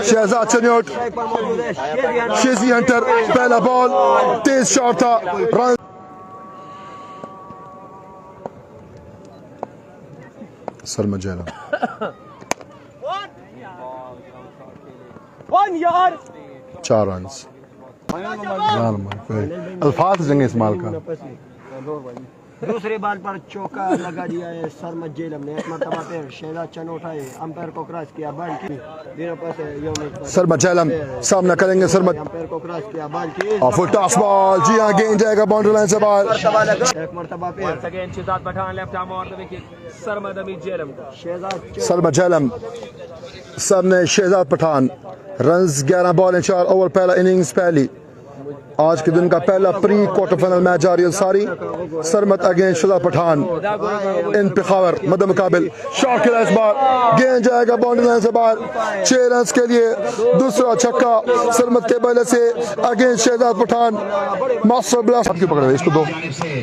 Shahzad Chiniot شیزی Hunter پہلا بال تیز shot تھا رن سلمہ جیلم 4 رنز الفاظ جنگ اسمال کا دوسرے بال پر چوکا لگا دیا ہے سرمد جیلم نے ایک مرتبہ پھر شہزاد چن اٹھائے امپائر کو کراس کیا بال کی دینوں پاس سرمد جیلم سامنا کریں گے سرمد امپائر کو کراس کیا بال کی فل ٹاس بال جی ہاں گیند جائے گا باؤنڈری لائن سے باہر ایک مرتبہ پھر شہزاد پٹھان لیفٹ آرم آن دی وکٹ سرمد امید جیلم سرمد جیلم سامنے شہزاد پٹھان رنز 11 بال 4 اوور پہلا اننگز پہلی آج کے دن کا پہلا پری کوارٹر فائنل میچ جاری الساری سرمد اگینسٹ شہزاد پٹھان ان پخاور مد مقابل شاٹ کھیلا اس بار گیند جائے گا باؤنڈری لائن سے باہر 6 رنز کے لیے دوسرا چھکا سرمد کے بلے سے against Shahzad Pathan master blast آپ کی پکڑ رہے اس کو دو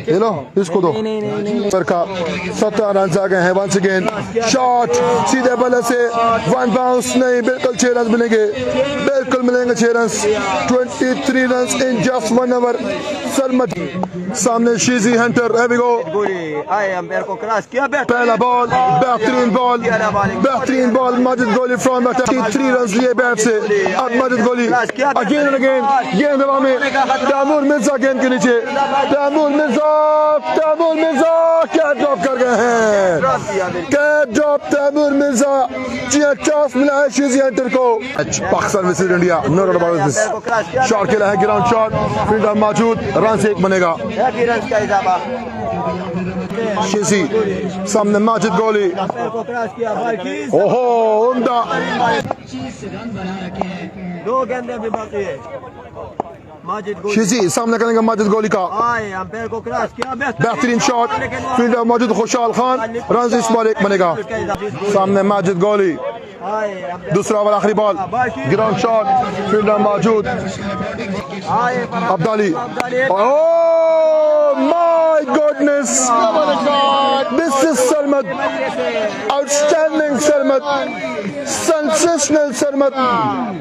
یہ لو اس کو دو کا 17 رنز آ گئے ہیں ونس اگین شاٹ سیدھے بلے سے ون باؤنس نہیں بالکل 6 رنز ملیں گے بالکل ملیں گے 6 runs 23 runs in just 1 over Sarmad سامنے شیزی ہنٹر ہیوی گو پہلا بال بہترین بال ماجد گولی فرام 3 رنز لیے بیٹ سے اب ماجد گولی اگین اینڈ اگین گیند ہوا میں تیمور مرزا گیند کے نیچے تیمور مرزا کیا ڈراپ کر گئے ہیں کیا ڈراپ تیمور مرزا جی ہاں چانس ملا ہے شیزی ہنٹر کو Pakistan west India no doubt about this shot کھیلا ہے گراؤنڈ شاٹ فیلڈر موجود رن سے 1 بنے گا شیزی سامنے ماجد گولی اوہو عمدہ 2 گیندیں بھی باقی ہے شیزی سامنے کریں گے ماجد گولی کا بہترین شاٹ فیلڈر موجود خوشحال خان رنز اس بال 1 بنے گا سامنے ماجد گولی دوسرا اوور آخری بال گراؤنڈ شاٹ فیلڈر موجود Abdali My goodness, this is Sarmad, outstanding Sarmad, sensational Sarmad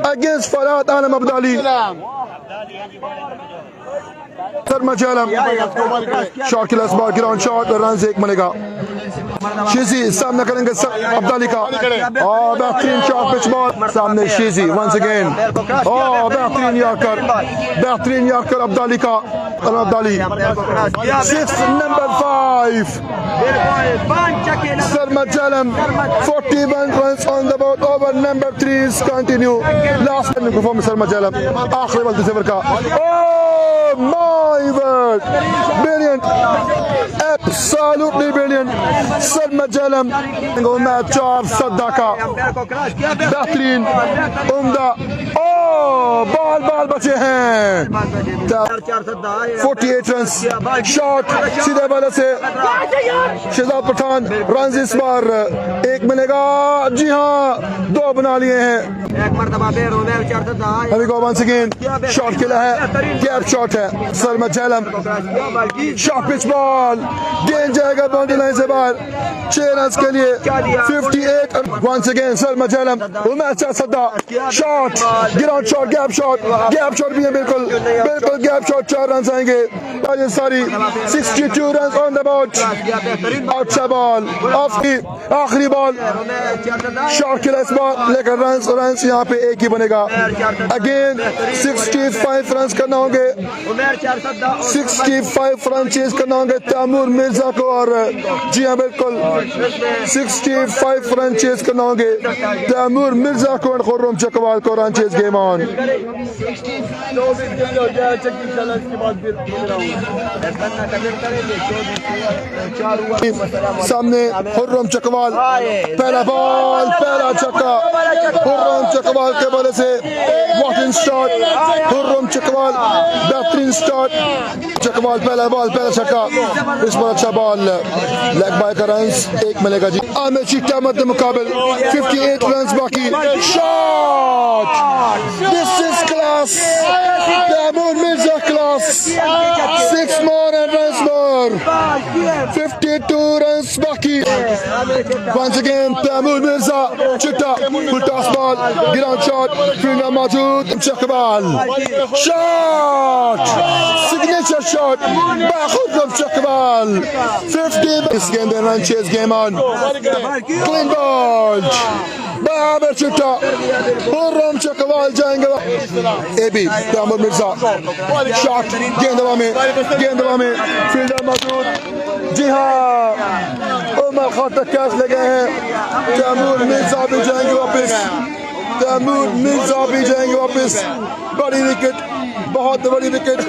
against Farhad Anam Abdali. Sarmad جیلم شاٹ کھیلا اس بار گراؤنڈ شاٹ رنز 1 بنے گا شیزی سامنے کریں گے عبدالی کا بہترین شاٹ پچ بال سامنے شیزی ونس اگین بہترین یارکر عبدالی کا Abdali 6 number 5 Sarmad Jhelum 41 runs on the board over number 3 continue last performance Sarmad Jhelum آخری بال دوسرے کا my word brilliant absolutely brilliant Sarmad Jhelum match 4 صدہ کا بہترین عمدہ بال بچے ہیں 48 رنز شاٹ سیدھے بالے سے شہزاد پٹھان رنز اس بار 1 ملے گا جی ہاں 2 بنا لیے ہیں ابھی کو ونس اگین شاٹ کھیلا ہے گیپ شاٹ ہے سرمد جیلم شاٹ پچ بال گیند جائے گا باؤنڈری لائن سے باہر 6 رنز کے لیے 58 ونس اگین سرمد جیلم وہ میچ صدہ shot ground shot gap shot بھی ہے بالکل گیپ شاٹ 4 رنز آئیں گے یہ ساری 62 رنز آن دا بورڈ اچھا بال آخری بال شاٹ کھیلا اس بال لیکن رنز یہاں پہ 1 ہی بنے گا اگین 65 رنز کرنا ہوں گے 65 رن چیز کرنا ہوں گے تیمور مرزا کو اور جی ہاں بالکل 65 رن چیز کرنا ہوں گے تیمور مرزا کو اور خرم چکوال کو رن چیز گیم آن سامنے خرم چکوال پہلا بال پہلا چھکا خرم چکوال کے بولے سے واٹن سٹارٹ خرم چکوال بہترین سٹارٹ چکوال پہلا بال پہلا چھکا اس پر اچھا بال لیگ بائی کا رنز 1 ملے گا جی عامر شیخ احمد کے مقابل 58 رنز باقی shot this is class class. Tamur Mirza class. 6 more and runs more. 52 runs baki. Once again, Tamur Mirza. Chitta. Full toss ball. Ground shot. Finger Majood. Chakbal. Shot. Signature shot. Bakhud of Chakbal. 50. This game, the run chase game on. Clean ball. Bahaber Chitta. Hurram Chakbal جائیں اے be Timur Mirza shot گیند ہوا میں fielder موجود جی ہاں عمر خاطر catch لگے ہیں Timur Mirza بھی جائیں گے واپس بڑی وکٹ بہت بڑی وکٹ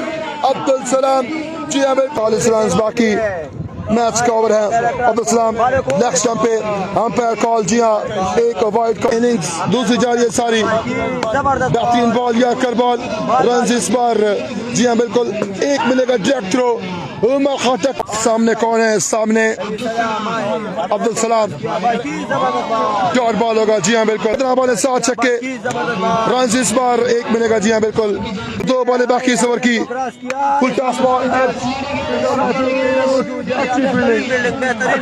عبدالسلام جی ہاں 40 رنز باقی میچ کا اوور ہے عبدالسلام لیگ سٹمپ پہ امپائر کال جی ہاں ایک وائڈ کا اننگز دوسری جاری ہے ساری بہترین بال یا کر بال رنز اس بار جی ہاں بالکل ایک ملے گا ڈائریکٹ تھرو عمر خاطر سامنے کون ہے سامنے عبدالسلام ڈاٹ بال ہوگا جی ہاں بالکل 15 بالیں 7 چھکے رنز اس بار ایک ملے گا جی ہاں بالکل 2 بالیں باقی اس اوور کی فل ٹاس بال اچھی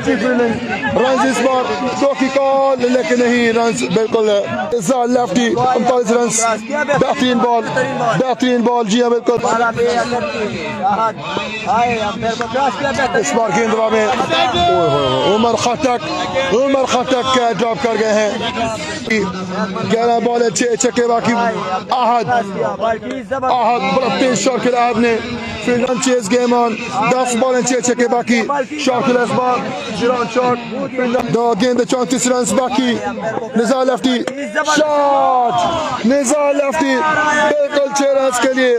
فیلڈنگ رنز اس بار 2 کی کال لیکن نہیں رنز بالکل لیفٹی 39 رنز بہترین بال جی ہاں بالکل اس بار گیند ہوا میں عمر خاطر ڈراپ کر گئے ہیں 11 بالیں 6 چھکے باقی احد بڑا شاٹ کھیلا احد نے فیلڈ چیز گیم آن 10 بالیں 6 چھکے باقی شاٹ کھیلا اس بار شاٹ 2 گیند 34 رنز باقی نزار لیفٹی شاٹ نزار لیفٹی بالکل 6 رنز کے لیے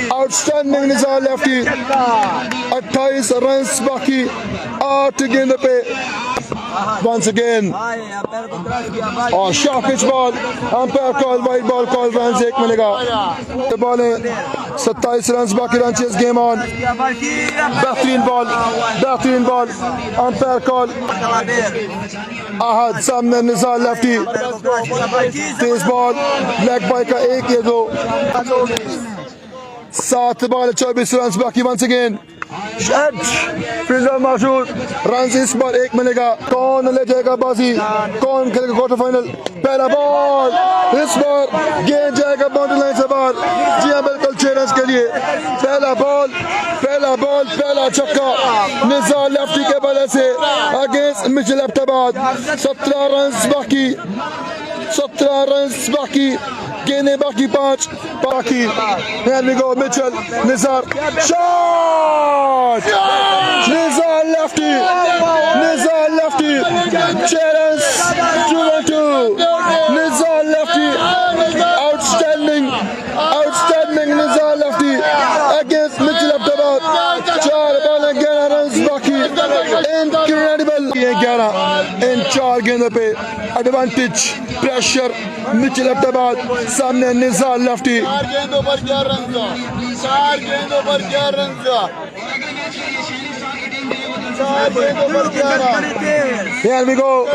آؤٹ اسٹینڈنگ نزار لیفٹی 28 رنز باقی 8 گیند پہ once again اور شارپ پچ بال امپائر کال وائڈ بال کال رنز 1 ملے گا بالیں 27 رنز باقی رن چیز گیم آن بہترین بال امپائر کال احد سامنے نزار لیفٹی تیز بال لیگ بائی کا 1 یا 2 7 بال 24 رنز باقی once again فیلڈر موجود رنز اس بار 1 ملے گا کون لے جائے گا بازی کون کھیلے گا کوارٹر فائنل پہلا بال اس بار گیند جائے گا باؤنڈری لائن سے باہر جی ہاں بالکل 6 رنز کے لیے پہلا چھکا نزار لیفٹی کے بلے سے اگینسٹ مچل ایبٹ آباد 17 رنز باقی گیندیں باقی 5 باقی here we go Mitchell Nizar shot Nizar lefty 6 runs 2 Nizar lefty outstanding Nizar lefty against Mitchell Abbottabad 4 بالیں 11 runs باقی incredible 11 ان 4 گیندوں پہ ایڈوانٹیج پریشر مچل ایبٹ آباد سامنے نزار لیفٹی 4 گیندوں پر 4 runs Here we go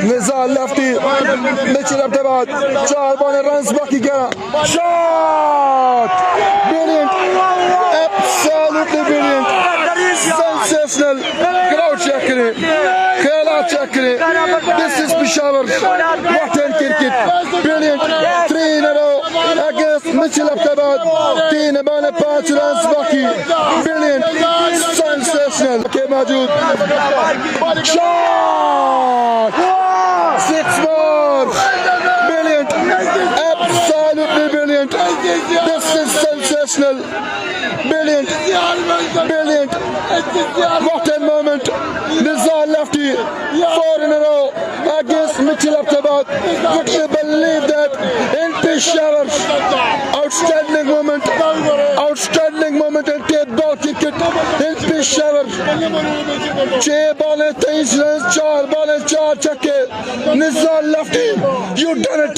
Nizar lefty مچل ایبٹ آباد 4 بالیں رنز باقی 11 shot brilliant absolutely brilliant sensational crowd check کریں خیالات چیک کریں this is Peshawar what a cricket brilliant 3 in a row against Mitchell Abbottabad 3 بالیں 5 رنز باقی brilliant sensational کے موجود shot 6 more brilliant absolutely brilliant this is sensational brilliant what a moment Nizar Lefty 4 in a row against Mitchell Abbottabad would you believe that in Peshawar outstanding moment and dead ball cricket in Peshawar 6 بالیں 23 runs 4 بالیں 4 چھکے Nizar Lefty you done it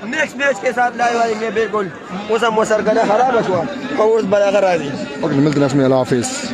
next match کے ساتھ live آئیں گے بالکل موسم مسر کا خراب ہے اور اس بڑا خراب ہے ملتے ہیں اللہ حافظ